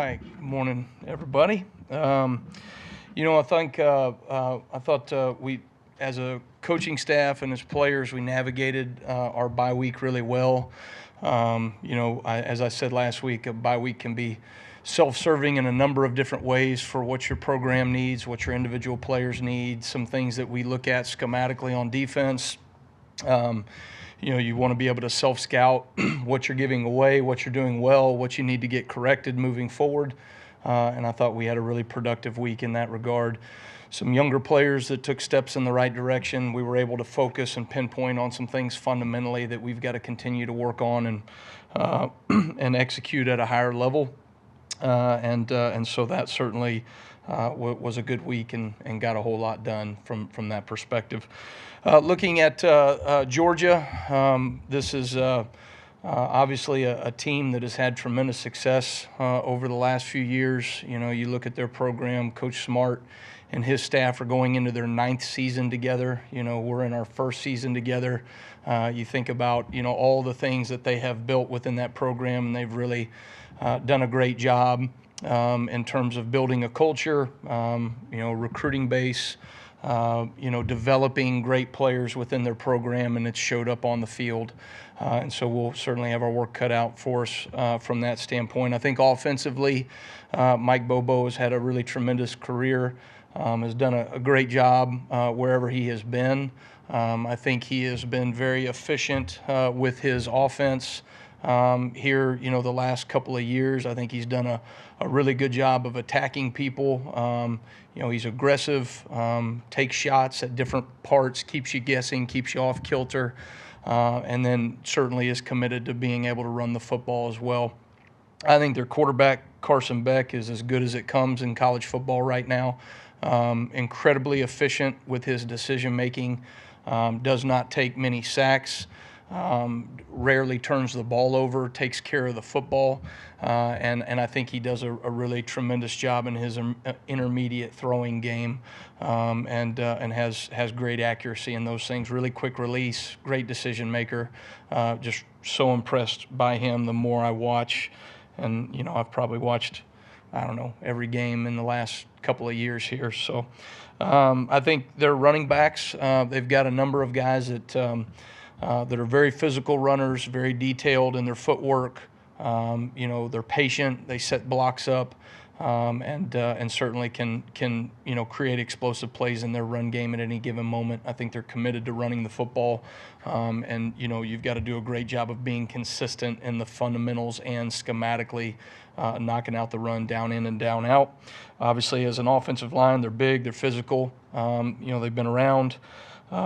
right. Good morning, everybody. I thought we, as a coaching staff and as players, we navigated our bye week really well. As I said last week, a bye week can be self-serving in a number of different ways for what your program needs, what your individual players need, some things that we look at schematically on defense. Um, you want to be able to self-scout what you're giving away, what you're doing well, what you need to get corrected moving forward. And I thought we had a really productive week in that regard. Some younger players that took steps in the right direction. We were able to focus and pinpoint on some things fundamentally that we've got to continue to work on and execute at a higher level. And so that certainly was a good week and got a whole lot done from that perspective. Looking at Georgia, this is obviously a team that has had tremendous success over the last few years. You look at their program, Coach Smart and his staff are going into their 9th season together. We're in our 1st season together. You think about, all the things that they have built within that program, and they've really done a great job in terms of building a culture, recruiting base, developing great players within their program, and it's showed up on the field. And so we'll certainly have our work cut out for us from that standpoint. I think offensively, Mike Bobo has had a really tremendous career, has done a great job wherever he has been. I think he has been very efficient with his offense here, the last couple of years. I think he's done a really good job of attacking people. He's aggressive, takes shots at different parts, keeps you guessing, keeps you off kilter, and then certainly is committed to being able to run the football as well. I think their quarterback, Carson Beck, is as good as it comes in college football right now. Incredibly efficient with his decision-making, does not take many sacks. Rarely turns the ball over, takes care of the football, and I think he does a really tremendous job in his intermediate throwing game, and has great accuracy in those things. Really quick release, great decision maker. Just so impressed by him the more I watch, and I've probably watched, I don't know, every game in the last couple of years here. So I think their running backs, they've got a number of guys that are very physical runners, very detailed in their footwork. They're patient. They set blocks up, and certainly can create explosive plays in their run game at any given moment. I think they're committed to running the football, and you've got to do a great job of being consistent in the fundamentals and schematically knocking out the run down in and down out. Obviously, as an offensive line, they're big, they're physical. They've been around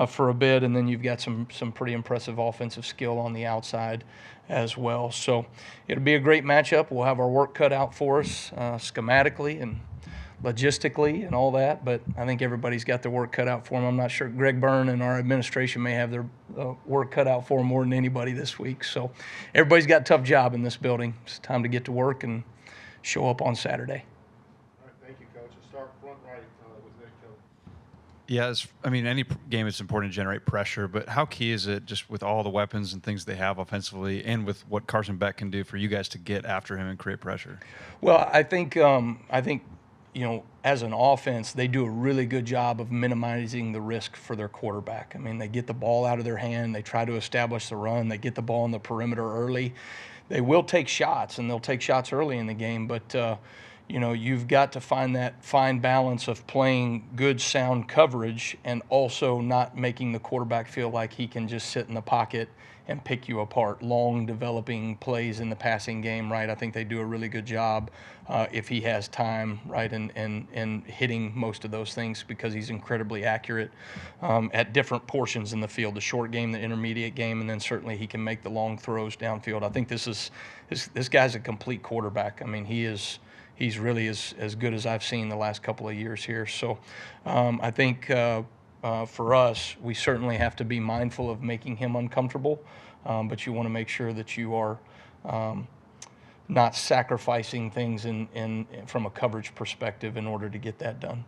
for a bit, and then you've got some pretty impressive offensive skill on the outside as well. So it'll be a great matchup. We'll have our work cut out for us schematically and logistically and all that, but I think everybody's got their work cut out for them. I'm not sure. Greg Byrne and our administration may have their work cut out for them more than anybody this week. So everybody's got a tough job in this building. It's time to get to work and show up on Saturday. All right, thank you, Coach. Let's start front right with Nick Kelly. Yeah, any game it's important to generate pressure, but how key is it just with all the weapons and things they have offensively and with what Carson Beck can do for you guys to get after him and create pressure? Well, I think as an offense, they do a really good job of minimizing the risk for their quarterback. I mean, they get the ball out of their hand, they try to establish the run, they get the ball on the perimeter early. They will take shots, and they'll take shots early in the game, but you've got to find that fine balance of playing good, sound coverage and also not making the quarterback feel like he can just sit in the pocket and pick you apart. Long developing plays in the passing game, right? I think they do a really good job if he has time, right, and hitting most of those things because he's incredibly accurate at different portions in the field, the short game, the intermediate game, and then certainly he can make the long throws downfield. I think this guy's a complete quarterback. I mean, he's really as good as I've seen the last couple of years here. So I think for us, we certainly have to be mindful of making him uncomfortable, but you want to make sure that you are not sacrificing things from a coverage perspective in order to get that done.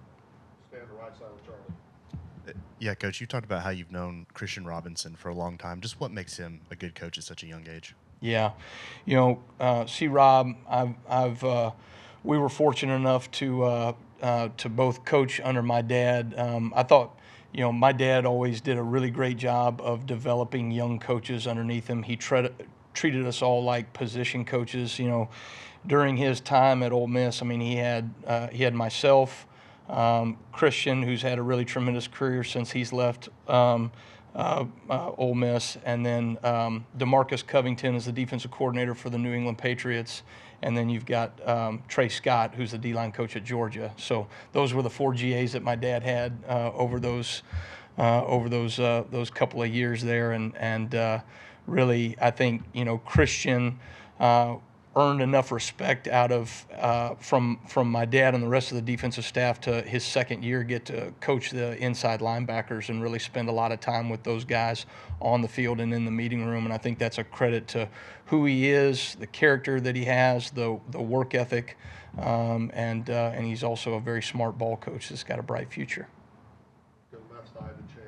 Stay on the right side with Charlie. Yeah, Coach, you talked about how you've known Christian Robinson for a long time. Just what makes him a good coach at such a young age? Yeah. C-Rob, I've we were fortunate enough to both coach under my dad. I thought, my dad always did a really great job of developing young coaches underneath him. He treated us all like position coaches. During his time at Ole Miss, I mean, he had myself, Christian, who's had a really tremendous career since he's left Ole Miss, and then DeMarcus Covington is the defensive coordinator for the New England Patriots, and then you've got Trey Scott, who's the D-line coach at Georgia. So those were the 4 GAs that my dad had over those couple of years there, and really, I think Christian earned enough respect out of from my dad and the rest of the defensive staff to his second year get to coach the inside linebackers and really spend a lot of time with those guys on the field and in the meeting room. And I think that's a credit to who he is, the character that he has, the work ethic, and he's also a very smart ball coach that's got a bright future. Go left side to Chase.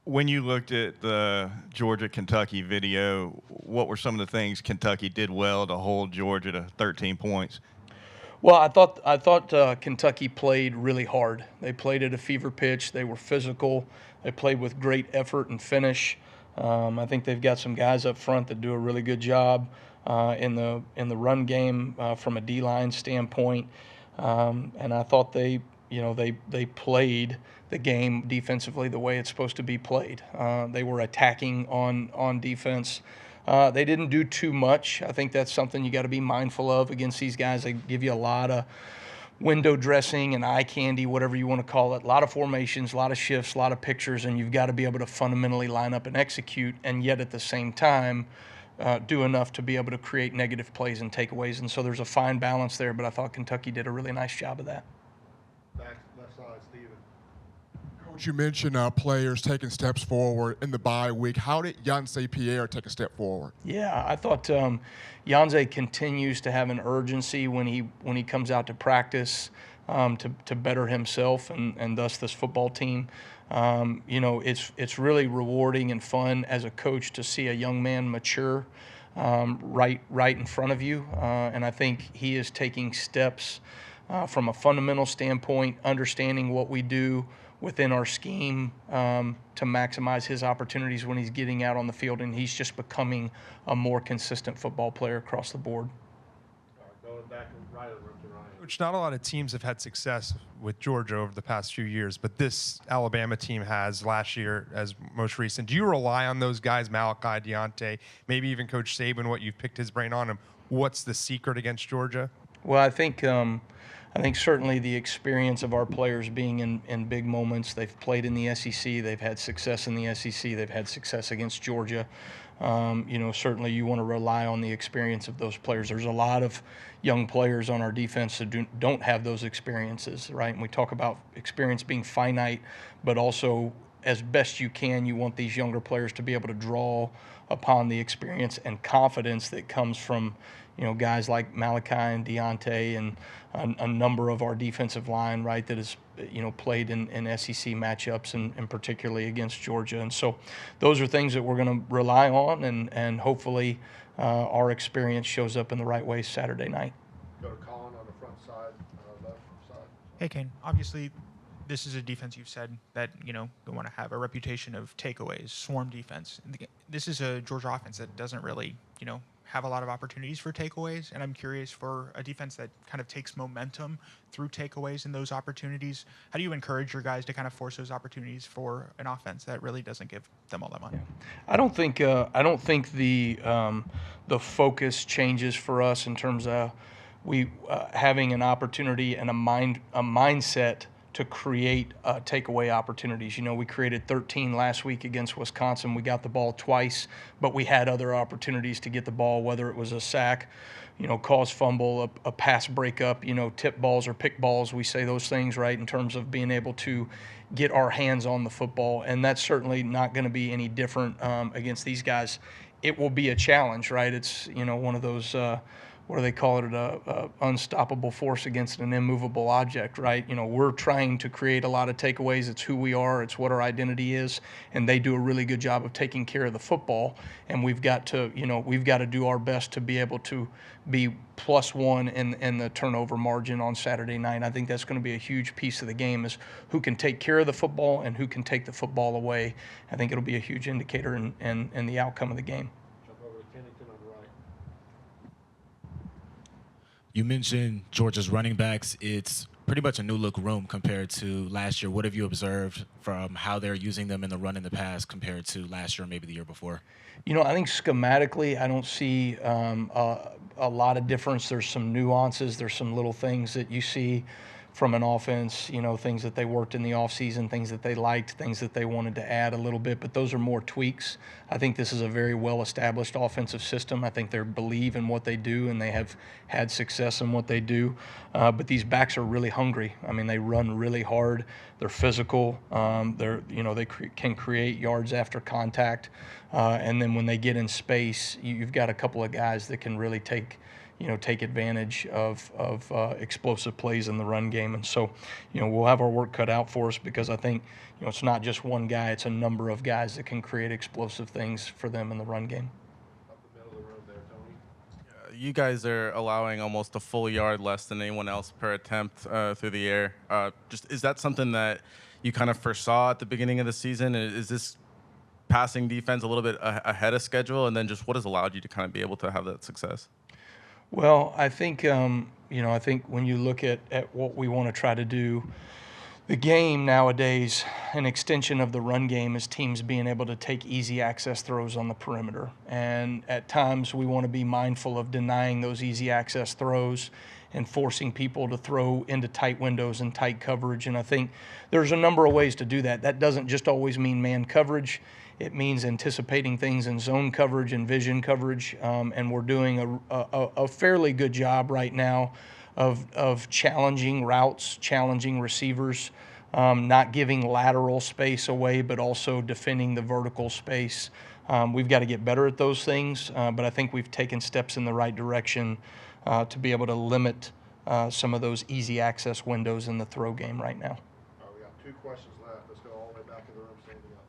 When you looked at the Georgia-Kentucky video, what were some of the things Kentucky did well to hold Georgia to 13 points? Well, I thought Kentucky played really hard. They played at a fever pitch. They were physical. They played with great effort and finish. I think they've got some guys up front that do a really good job in the run game from a D-line standpoint. And I thought they played the game defensively the way it's supposed to be played. They were attacking on defense. They didn't do too much. I think that's something you got to be mindful of against these guys. They give you a lot of window dressing and eye candy, whatever you want to call it. A lot of formations, a lot of shifts, a lot of pictures, and you've got to be able to fundamentally line up and execute, and yet at the same time do enough to be able to create negative plays and takeaways. And so there's a fine balance there, but I thought Kentucky did a really nice job of that. Back left side, Steven. Coach, you mentioned players taking steps forward in the bye week. How did Yancey Pierre take a step forward? Yeah, I thought Yancey continues to have an urgency when he comes out to practice to better himself and thus this football team. It's really rewarding and fun as a coach to see a young man mature right in front of you, and I think he is taking steps from a fundamental standpoint, understanding what we do within our scheme to maximize his opportunities when he's getting out on the field, and he's just becoming a more consistent football player across the board. All right, going back and right over to Ryan. Coach, not a lot of teams have had success with Georgia over the past few years, but this Alabama team has last year as most recent. Do you rely on those guys, Malachi, Deontay, maybe even Coach Saban, what you've picked his brain on him? What's the secret against Georgia? Well, I think certainly the experience of our players being in big moments. They've played in the SEC. They've had success in the SEC. They've had success against Georgia. Certainly you want to rely on the experience of those players. There's a lot of young players on our defense that don't have those experiences, right? And we talk about experience being finite, but also as best you can, you want these younger players to be able to draw upon the experience and confidence that comes from guys like Malachi and Deontay and a number of our defensive line, right, that has, played in SEC matchups and particularly against Georgia. And so those are things that we're going to rely on, and hopefully our experience shows up in the right way Saturday night. Go to Colin on the front side, left side. Hey, Kane. Obviously, this is a defense you've said that, they want to have a reputation of takeaways, swarm defense. This is a Georgia offense that doesn't really, have a lot of opportunities for takeaways, and I'm curious, for a defense that kind of takes momentum through takeaways and those opportunities, how do you encourage your guys to kind of force those opportunities for an offense that really doesn't give them all that much? Yeah. I don't think the focus changes for us in terms of we having an opportunity and a mindset to create takeaway opportunities. We created 13 last week against Wisconsin. We got the ball twice, but we had other opportunities to get the ball, whether it was a sack, cause fumble, a pass breakup, tip balls or pick balls. We say those things, right, in terms of being able to get our hands on the football, and that's certainly not going to be any different against these guys. It will be a challenge, right? It's, one of what do they call it, a unstoppable force against an immovable object, right? You know, we're trying to create a lot of takeaways. It's who we are. It's what our identity is. And they do a really good job of taking care of the football. And we've got to, we've got to do our best to be able to be +1 in the turnover margin on Saturday night. I think that's going to be a huge piece of the game, is who can take care of the football and who can take the football away. I think it'll be a huge indicator in the outcome of the game. Jump over to Kennington on the right. You mentioned Georgia's running backs. It's pretty much a new look room compared to last year. What have you observed from how they're using them in the run in the past compared to last year, maybe the year before? I think schematically, I don't see a lot of difference. There's some nuances. There's some little things that you see from an offense, things that they worked in the offseason, things that they liked, things that they wanted to add a little bit, but those are more tweaks. I think this is a very well-established offensive system. I think they believe in what they do, and they have had success in what they do. But these backs are really hungry. I mean, they run really hard. They're physical. They can create yards after contact. And then when they get in space, you've got a couple of guys that can really take advantage of explosive plays in the run game. And so, we'll have our work cut out for us, because I think, it's not just one guy, it's a number of guys that can create explosive things for them in the run game. Up the middle of the road there, Tony. You guys are allowing almost a full yard less than anyone else per attempt through the air. Is that something that you kind of foresaw at the beginning of the season? Is this passing defense a little bit ahead of schedule? And then just what has allowed you to kind of be able to have that success? Well, I think, I think when you look at what we want to try to do, the game nowadays, an extension of the run game is teams being able to take easy access throws on the perimeter. And at times we want to be mindful of denying those easy access throws and forcing people to throw into tight windows and tight coverage. And I think there's a number of ways to do that. That doesn't just always mean man coverage. It means anticipating things in zone coverage and vision coverage, and we're doing a fairly good job right now of challenging routes, challenging receivers, not giving lateral space away, but also defending the vertical space. We've got to get better at those things, but I think we've taken steps in the right direction to be able to limit some of those easy access windows in the throw game right now. All right, we got 2 questions left. Let's go all the way back in the room. Standing out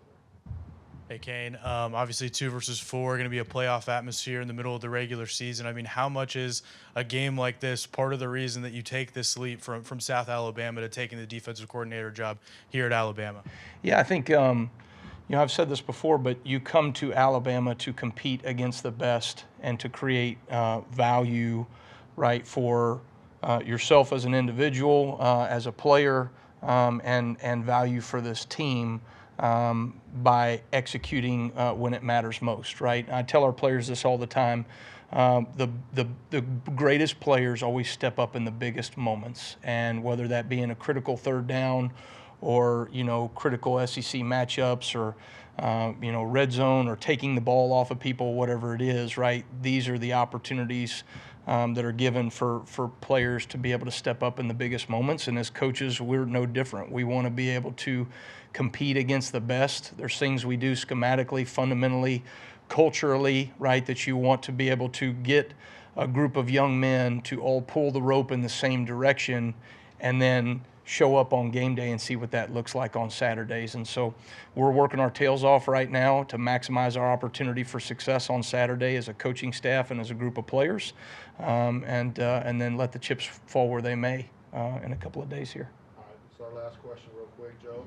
there. Hey, Kane. Obviously, 2 versus 4 going to be a playoff atmosphere in the middle of the regular season. I mean, how much is a game like this part of the reason that you take this leap from South Alabama to taking the defensive coordinator job here at Alabama? Yeah, I think, I've said this before, but you come to Alabama to compete against the best and to create value, right, for yourself as an individual, as a player, and value for this team. By executing when it matters most, right? I tell our players this all the time. The greatest players always step up in the biggest moments, and whether that be in a critical 3rd down or, critical SEC matchups or, red zone or taking the ball off of people, whatever it is, right? These are the opportunities that are given for players to be able to step up in the biggest moments. And as coaches, we're no different. We want to be able to compete against the best. There's things we do schematically, fundamentally, culturally, right, that you want to be able to get a group of young men to all pull the rope in the same direction and then show up on game day and see what that looks like on Saturdays. And so we're working our tails off right now to maximize our opportunity for success on Saturday as a coaching staff and as a group of players, and then let the chips fall where they may in a couple of days here. All right, this is our last question real quick, Joe.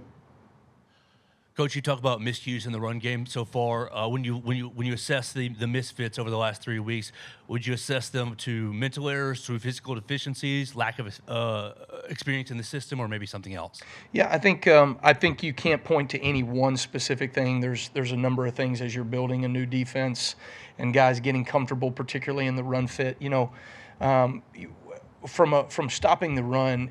Coach, you talk about miscues in the run game so far. When you assess the misfits over the last 3 weeks, would you assess them to mental errors, through physical deficiencies, lack of experience in the system, or maybe something else? Yeah, I think you can't point to any one specific thing. There's a number of things as you're building a new defense and guys getting comfortable, particularly in the run fit. From stopping the run,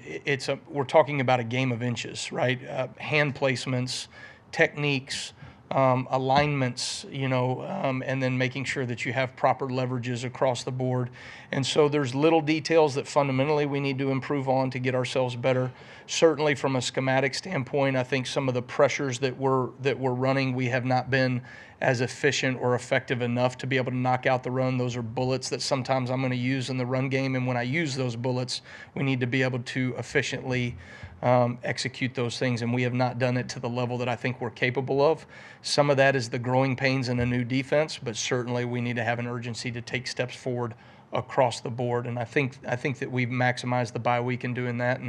we're talking about a game of inches, right? Hand placements, techniques, alignments, and then making sure that you have proper leverages across the board. And so there's little details that fundamentally we need to improve on to get ourselves better. Certainly from a schematic standpoint, I think some of the pressures that we're running, we have not been as efficient or effective enough to be able to knock out the run. Those are bullets that sometimes I'm going to use in the run game, and when I use those bullets, we need to be able to efficiently execute those things, and we have not done it to the level that I think we're capable of. Some of that is the growing pains in a new defense, but certainly we need to have an urgency to take steps forward across the board, and I think that we've maximized the bye week in doing that,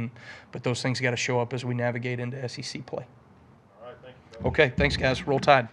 but those things got to show up as we navigate into SEC play. All right, thank you, Coach. Okay, thanks guys. Roll Tide.